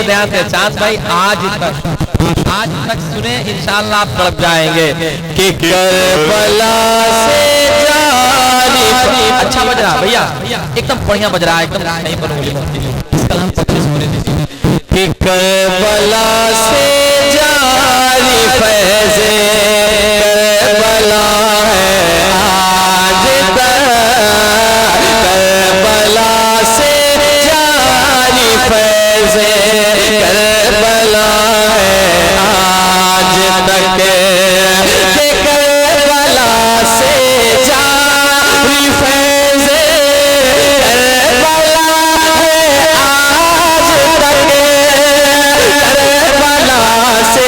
पे ध्यान दें चांद भाई, आज तक सुने, इंशाअल्लाह आप तड़प जाएंगे कि करबला से जारी। अच्छा बज रहा भैया, एकदम बढ़िया बज रहा है, एकदम नहीं बनोगे इस कलाम को होने दीजिए कि करबला से जारी फैज़े करबला है आज तक, करबला से जारी फैज़े करबला है आज तक, के करबला से जारी फैज़े करबला है आज तक, करबला से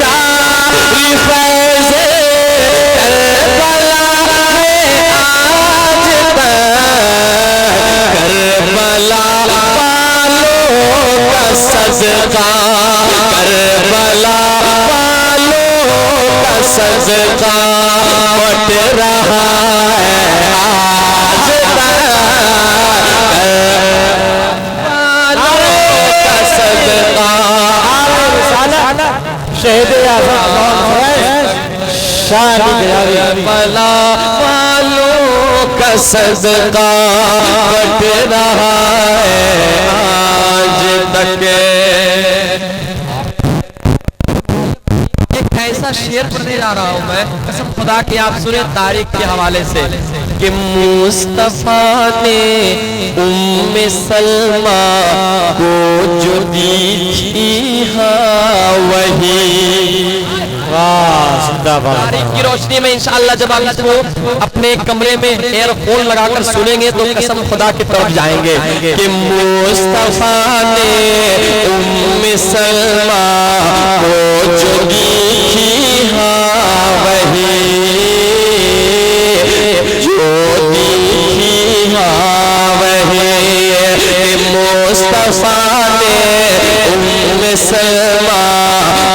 जारी फैज़े करबला है आज तक, करबला वालों का सदका, करबला वालों का सदका बट रहा है आज तक, वालों का सदका। करबला वालों का सदका बट रहा है आज तक। एक ऐसा शेर पढ़ने जा रहा हूं मैं, कसम खुदा की आप सुने तारीख के हवाले से, कि मुस्तफा ने उम्मे सलमा को जो दी थी हाँ वही, तारीख की रोशनी में इंशाअल्लाह जब आप इसको अपने कमरे में एयरफोन लगाकर सुनेंगे तो कसम खुदा की तरफ जाएंगे कि मुस्तफा ने उम्मे सलमा को जो दी थी हाँ वही, जो दी थी हाँ वही, मुस्तफा ने उम्मे सलमा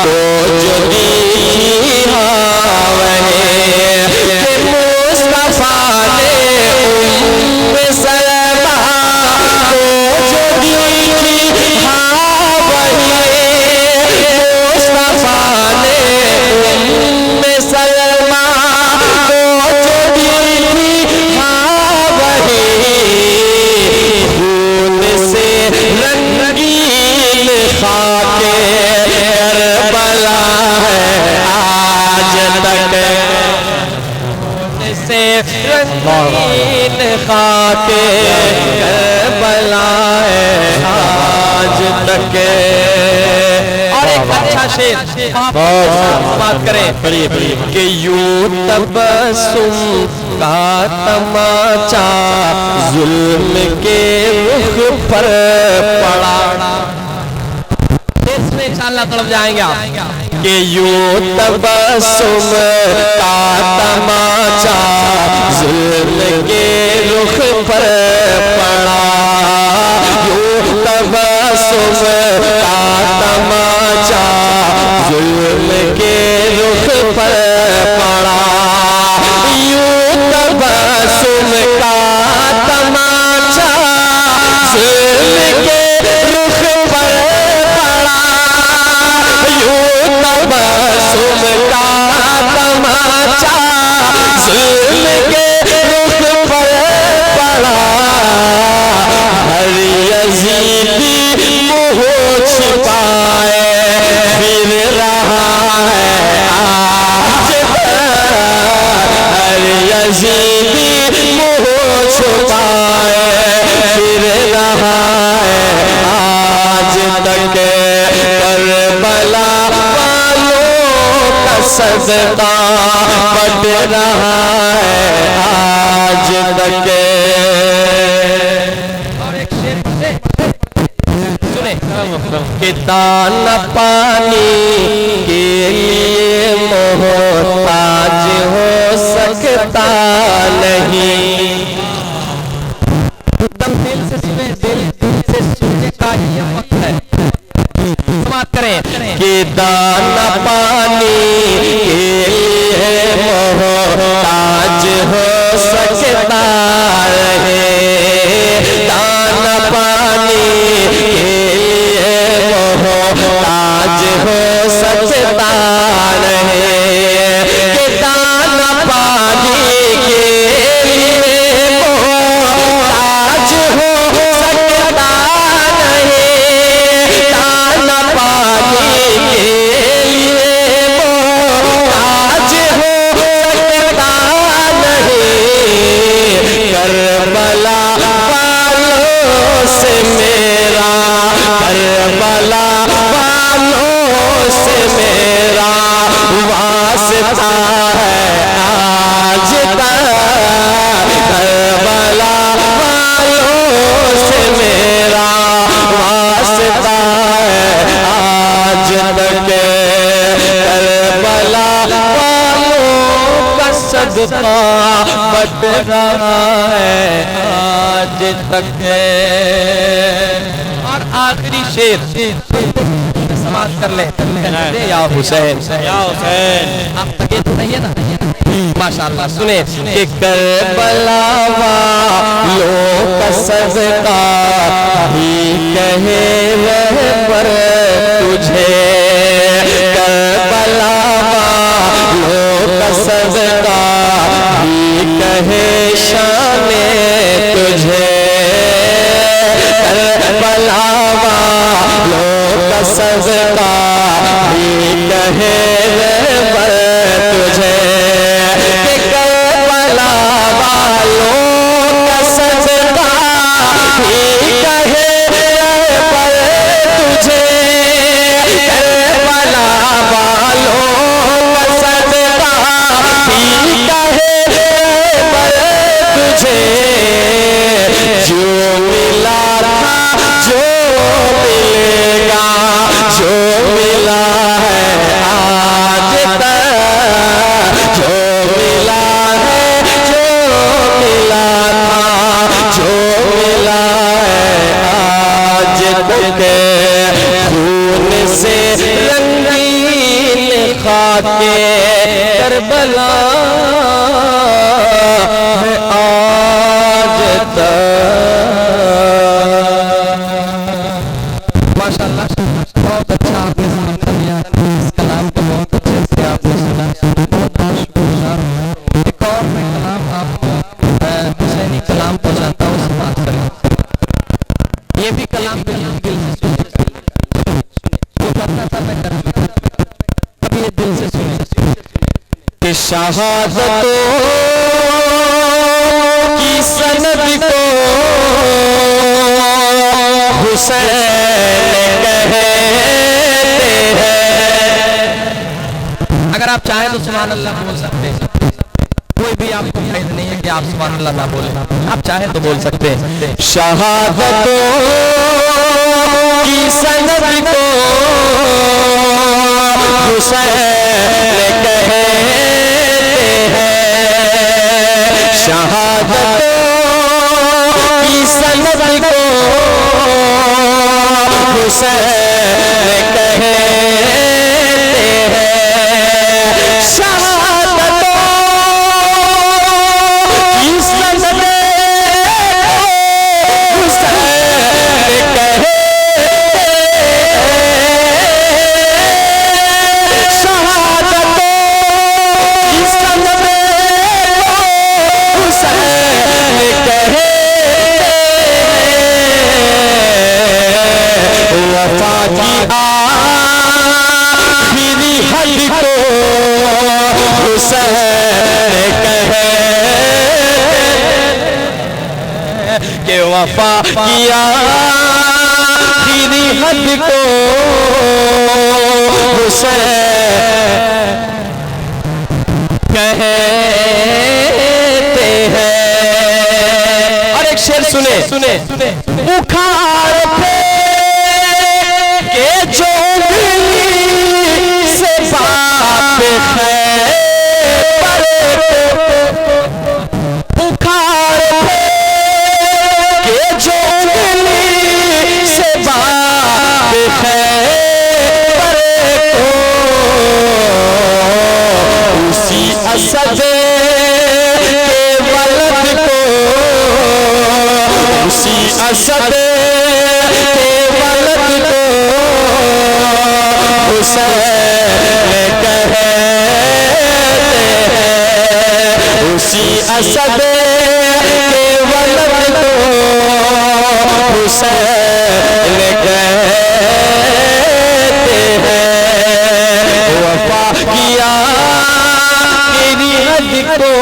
को जो दी थी हाँ वही, मुस्तफा ने उम्मे सलमा को जो दी थी हाँ वही, मुस्तफा ने उम्मे सलमा को जो दी थी हाँ वही, खून से रंगीन खाके करबला है आज तक, से रंगीन खाके करबला है आज तक। और एक अच्छा शेर बात करें कि यूं तबस्सुम का तमाचा जुल्म के रुख पर पड़ा, इसमें इंशाअल्लाह तड़प जाएंगे आप कि यूं तबस्सुम का तमाचा जुल्म के रुख पर पड़ा, यूं तबस्सुम का तमाचा जुल्म के रुख पर पड़ा, यूं तबस्सुम का तमाचा जुल्म के रुख पर पड़ा, यूं तबस्सुम का तमाचा जुल्म के रुख पर पड़ा, हर यजीदी मुँह छिपाए फिर रहा है आज तक, हर यजीदी मुँह छुपाए फिर रहा है आज तक, करबला वालों का सदका बट रहा है आज तक। सुने कि दाना पानी के लिए मोहताज हो सकता नहीं, एकदम दिल से सुने, दिल से सुनने का ये वक्त है। बात करें कि दाना पानी के लिए मोहताज हो सकता है, दाना पानी के लिए सदका बट रहा है आज तक है। और आखिरी शेर समाप्त कर ले या हुसैन या हुसैन। आप तक ये तो नहीं है ना माशाअल्लाह। सुने कि करबला वालों का सदका ही कहे रहबर तुझे, करबला वालों का सदका ही कहे शाने तुझे, करबला वालों का सदका ही कहे रहबर तुझे, करबला में आज तक। माशाअल्लाह बहुत अच्छा आपने समझा दिया इस कलाम को, बहुत अच्छे से आपने सुना, बहुत बहुत शुक्रिया। एक और मैं कलाम आपको हुसैनी कलाम को जानता हूँ, समाप्त करें। ये भी कलाम दिल से जो करना था मैं कर चुका, अब ये दिल से सुने कि शहादतों की सनद को हुसैन कहते हैं। अगर आप चाहें तो सुभान अल्लाह बोल सकते हैं, कोई भी आपको कैद नहीं है कि आप सुभान अल्लाह ना बोले, आप चाहें तो बोल सकते हैं। शहादतों की सनद को हुसैन कहते हैं, शहादतों की सनद को हुसैन कहते हैं, शहादतों की सनद को हुसैन कहते वफा किया आखिरी हद को हुसैन कहते हैं। और एक शेर सुने उखाड़ के जो से बात है असद के वलद को, उसी असद के वलद को हुसैन कहते हैं, उसी असद के वलद को हुसैन कहते हैं। वफा किया को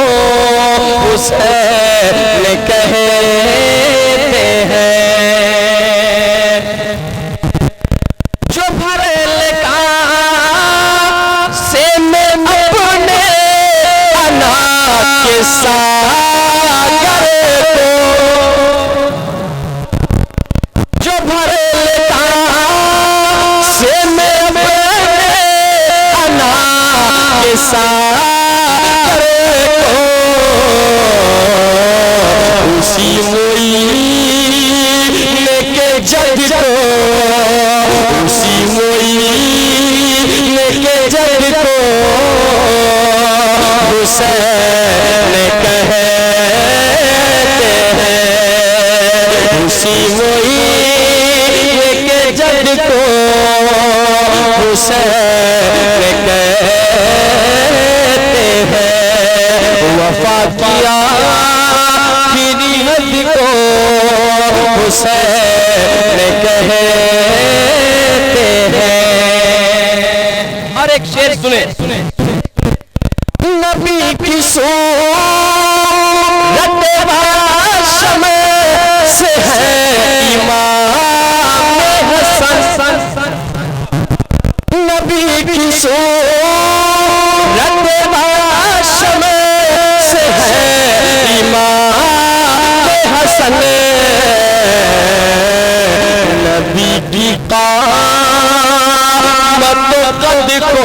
हुसैन कहते हैं। जो भरेल का से मैं अपने अना के सागर को, जो भरेल का से मैं अपने अना के सागर हुसैन कहते हैं, उसी वही के जद को हुसैन कहते हैं। वफा किया फिरी हद को हुसैन कहते हैं। और एक शेर सुने, नबी की सूरत हाशम से है इमाम हसन, नबी की सूरत हाशम से है इमाम हसन, नबी की कामत कद को,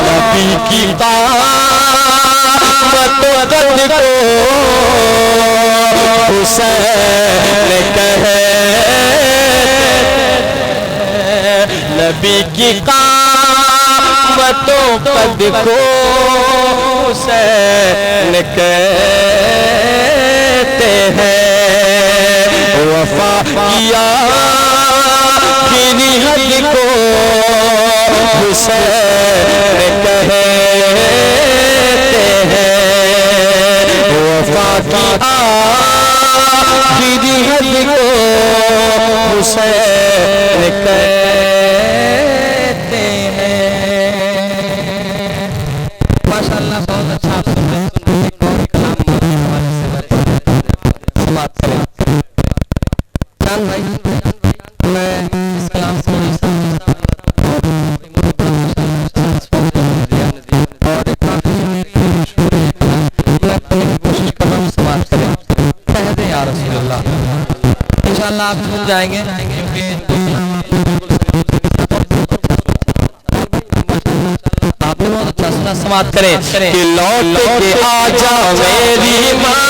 नबी की कामत कद को हुसैन कहते, नबी की कामतों कद को हुसैन कहते हैं। वफा किया फिरी हद को हुसैन कहते हैं। वफा किया फिरी हद को हुसैन कहते हैं। माशाअल्लाह बहुत अच्छा आप सुन रहे हैं। चांद भाई मैं इस कलाम से कोशिश कर रहा हूँ समाप्त करें। कहते हैं या रसूल अल्लाह, इंशाअल्लाह आप सुन जाएंगे क्योंकि आपने बहुत अच्छा सुना। समाप्त करें कि लौट के आजा मेरी माँ,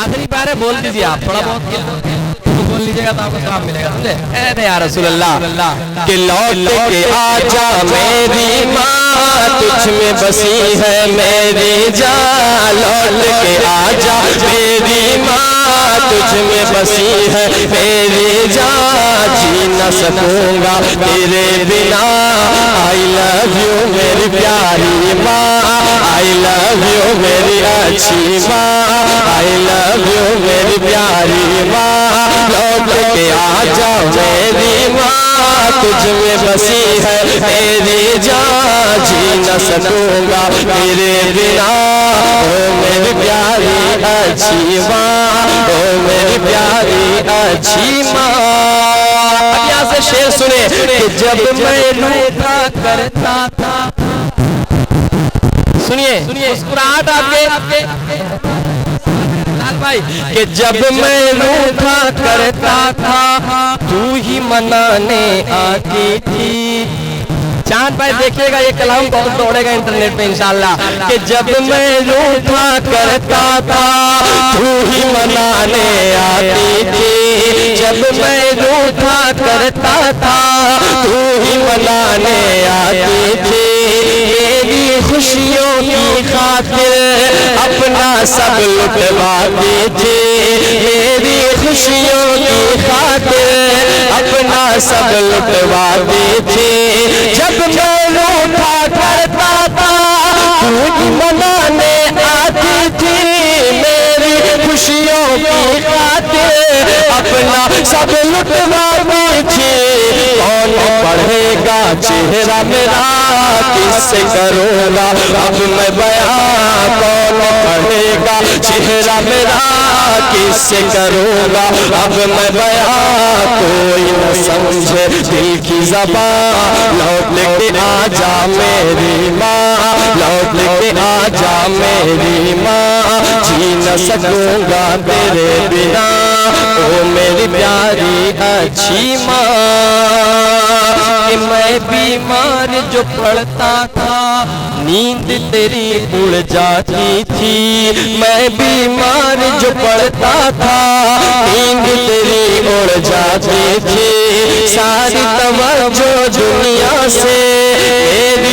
आखिरी बार है बोल दीजिए आप, थोड़ा बहुत बोल लीजिएगा तो आपको सवाब मिलेगा, समझे? ऐ या रसूल अल्लाह कि लौट के आजा मेरी माँ, तुझ में बसी है मेरी जान, लौट के आजा मेरी माँ, तुझ में बसी है मेरी जान, जी न सकूंगा तेरे बिना, आई लव यू मेरी प्यारी माँ, आई लव यू मेरी अच्छी माँ, आई लव यू मेरी प्यारी माँ, लौट के आजा मेरी माँ, तुझ में बसी है मेरी जान, जी न सकूंगा तेरे बिना, ओ मेरी प्यारी अच्छी माँ, ओ मेरी प्यारी अच्छी माँ। अब यहाँ से शेर सुने कि जब मैं रूठा करता था, सुनिए मुस्कुराहट आपके लाल भाई, कि जब मैं रूठा करता था तू ही मनाने आती थी। चांद भाई देखिएगा ये कलाम बहुत दौड़ेगा इंटरनेट पे इंशाल्लाह, कि जब मैं रूठा करता था तू ही मनाने आती थी, जब मैं रूठा करता था तू ही मनाने आती थी, मेरी खुशियों की खातिर अपना सब लुटवाती थी, मेरी खुशियों की खातिर अपना सब लुटवाती थी, जब मैं रूठा करता था तू ही मनाने आती थी, मेरी खुशियों की खातिर अपना सब लुटवाती थी, कौन पढ़ेगा चेहरा मेरा किससे करूँगा अब मैं बयां, कौन पढ़ेगा चेहरा मेरा किससे करूँगा अब मैं बयां, कोई न समझे दिल की ज़बान, लौट के आजा मेरी माँ, लौट के आजा मेरी माँ, जी न सकूँगा तेरे बिना, ओ मेरी प्यारी अच्छी माँ। कि मैं बीमार जो पड़ता था नींद तेरी उड़ जाती थी, मैं बीमार जो पड़ता था नींद तेरी उड़ जाती थी, सारी तवज्जो दुनिया से मेरी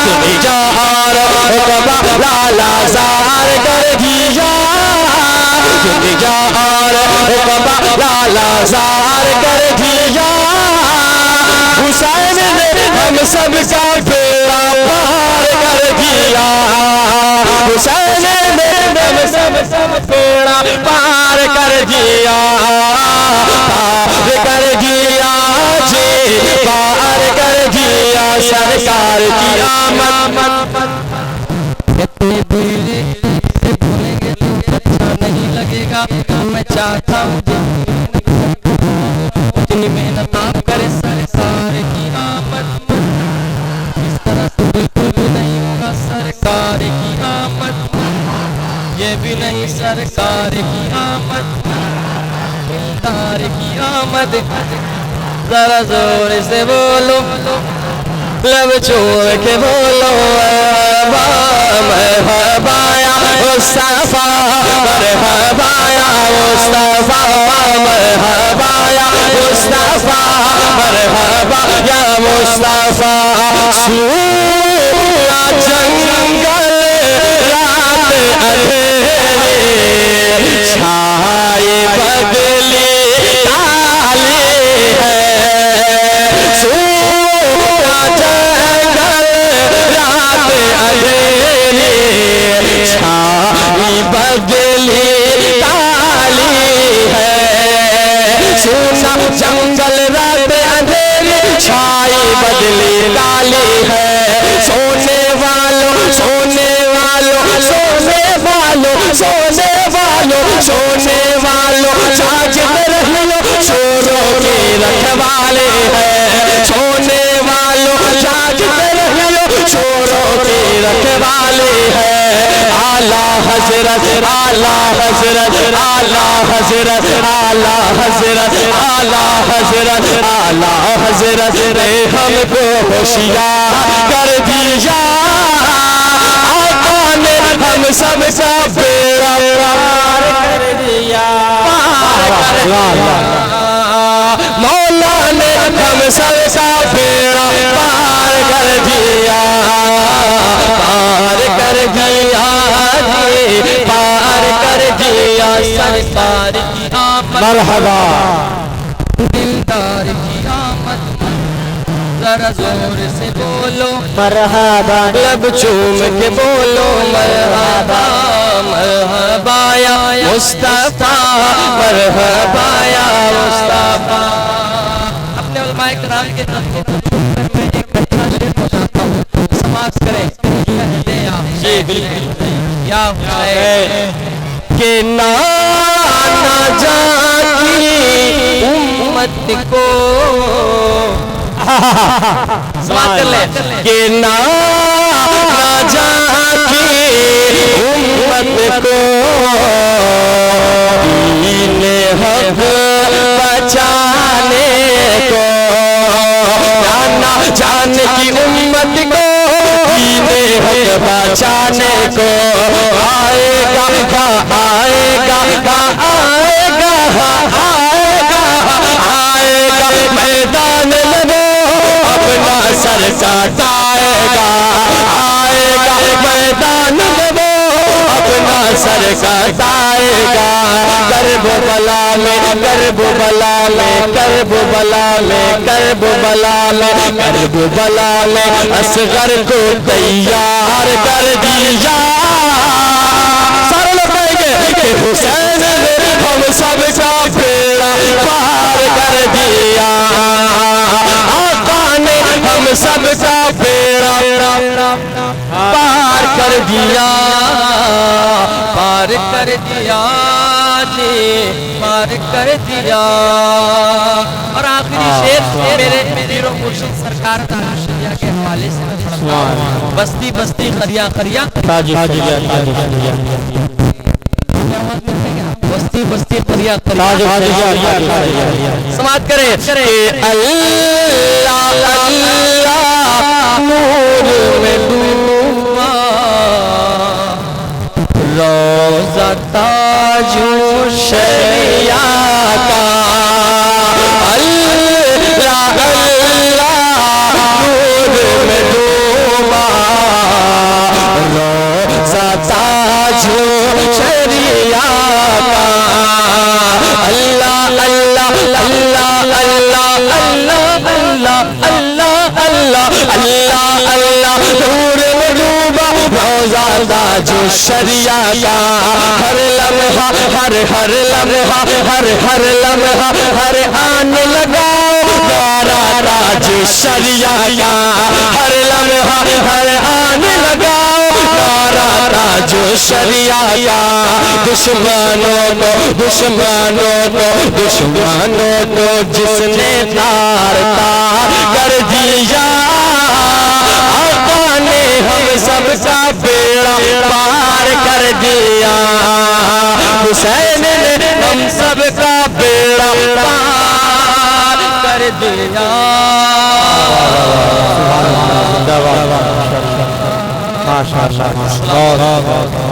सुनी जा और हुक्म लाला जार कर दिया, सुनी जा और हुक्म लाला जार कर दिया। हुसैन ने हम सब का बेड़ा पार कर दिया, हुसैन ने हम सब बेड़ा पार कर दिया, पार कर दिया जी, पार कर दिया सरकार की आमद। कितने भूले से भूलेंगे तो अच्छा नहीं लगेगा, मैं चाहता हूँ इतनी मेहनत आप करे सरकार की आमद। इस तरह से बिल्कुल भी नहीं होगा सरकार की आमद, ये भी नहीं सरकार की आमद, दिलदार की आमद। जरा जोर से बोलो, लब छोड़ के बोलो मरहबाया मुस्तफा, मरहबाया मुस्तफा, मरहबाया मुस्तफा, मरहबा या मुस्तफा। सूना जंगल रात अंधेरे, छाए बदली काले है, सूना जंगल रात अंधेरे, छाई बदली काली है, सूना जंगल रात अंधेरे, छाई बदली काली है। सोने वालों सोने वालों सोने वालों सोने वालों सोने वालों जागते रहियो, चोरों के रखवाले हैं, सोने वालों जागते रहियो, चोरों के रखवाले हैं। आला हजरत आला हजरत आला हजरत आला हजरत आला हजरत आला हजरत ने हमको होशियार कर दिया, आका ने हम सब का बेड़ा पार कर दिया, मौला ने हम सब का बेड़ा पार कर दिया, पार कर दिया, पार कर दिया सरकार की आमद। मरहबा दिलदार की आमद, जरा जोर से बोलो मरहबा, लब चूम के बोलो मरहबा, मरहबा या मुस्तफा, मरहबा या मुस्तफा। अपने उलमाए किराम के तरफ में एक कथा शेर बताता हूँ, समाप्त करें। जी बिल्कुल या के नाना जाती उम्मत को समाप्त कर ले, के नाना जाती उम्मत को दीने हक बचाने को, नाना जान की उम्मत को दीने हक बचाने को, आएगा आएगा आएगा आएगा आएगा मैदान में अपना सर कटाएगा, आएगा मैदान में अपना सर कटाएगा। करबला में करबला में करबला में करबला में करबला में असगर को तैयार कर दिया। सारे लोग कहेंगे कि हुसैन ने हम सब का बेड़ा पार कर दिया, आका ने हम सब का बेड़ा पार कर दिया, पार कर दिया जी, पार कर दिया। और आखिरी शेर मेरे पीरों मुर्शिद सरकार तारुशरिया के हवाले से मैं पढ़ता हूं। बस्ती बस्ती खरिया खरिया, बस्ती बस्ती खरिया खरिया, समाप्त करें। अल्लाह अल्लाह नूर में डूबा रोज़ा ताजो शरिया का, अल्लाह अल्लाह नूर में डूबा जो शरिया का हर लम्हा हर हर लम्हा हर हर लम्हा हर आने लगा नारा जो शरिया का हर लम्हा हर आने लगा नारा जो शरिया का दुश्मनों को जिसने तार तार कर दिया आका ने हम सबका बेड़ा पार कर दिया हुसैन ने हम सबका बेड़ा पार कर दिया माशाअल्लाह।